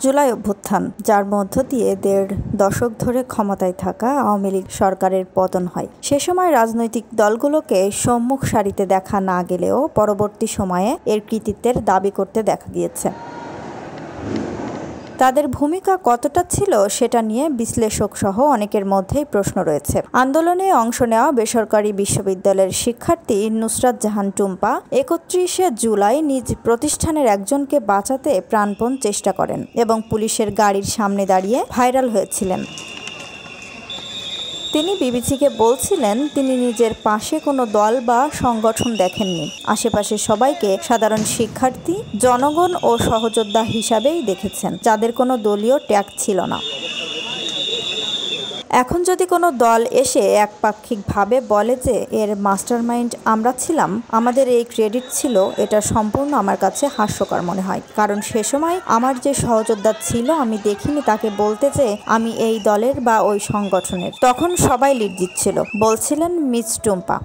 জুলাই অভ্যুত্থান, যার মধ্য দিয়ে ১.৫ দশক ধরে ক্ষমতায় থাকা আওয়ামী লীগ সরকারের পতন হয়। সে সময় রাজনৈতিক দলগুলোকে সম্মুখ সারিতে দেখা না গেলেও পরবর্তী সময়ে এর কৃতিত্বের দাবি করতে দেখা গিয়েছে। তাদের ভূমিকা কতটা ছিল সেটা নিয়ে বিশ্লেষকসহ অনেকের মধ্যেই প্রশ্ন রয়েছে। আন্দোলনে অংশ নেওয়া বেসরকারি বিশ্ববিদ্যালয়ের শিক্ষার্থী নুসরাত জাহান টুম্পা ৩১শে জুলাই নিজ প্রতিষ্ঠানের একজনকে বাঁচাতে প্রাণপণ চেষ্টা করেন এবং পুলিশের গাড়ির সামনে দাঁড়িয়ে ভাইরাল হয়েছিলেন। তিনি বিবিসিকে বলছিলেন তিনি নিজের পাশে কোনো দল বা সংগঠন দেখেননি, আশেপাশে সবাইকে সাধারণ শিক্ষার্থী, জনগণ ও সহযোদ্ধা হিসাবেই দেখেছেন, যাদের কোনো দলীয় ট্যাগ ছিল না। এখন যদি কোনো দল এসে একপাক্ষিকভাবে বলে যে এর মাস্টারমাইন্ড আমরা ছিলাম, আমাদের এই ক্রেডিট ছিল, এটা সম্পূর্ণ আমার কাছে হাস্যকর মনে হয়। কারণ সে সময় আমার যে সহযোদ্ধা ছিল আমি দেখিনি তাকে বলতে যে আমি এই দলের বা ওই সংগঠনের। তখন সবাই লিড দিচ্ছিল, বলছিলেন মিস টুম্পা।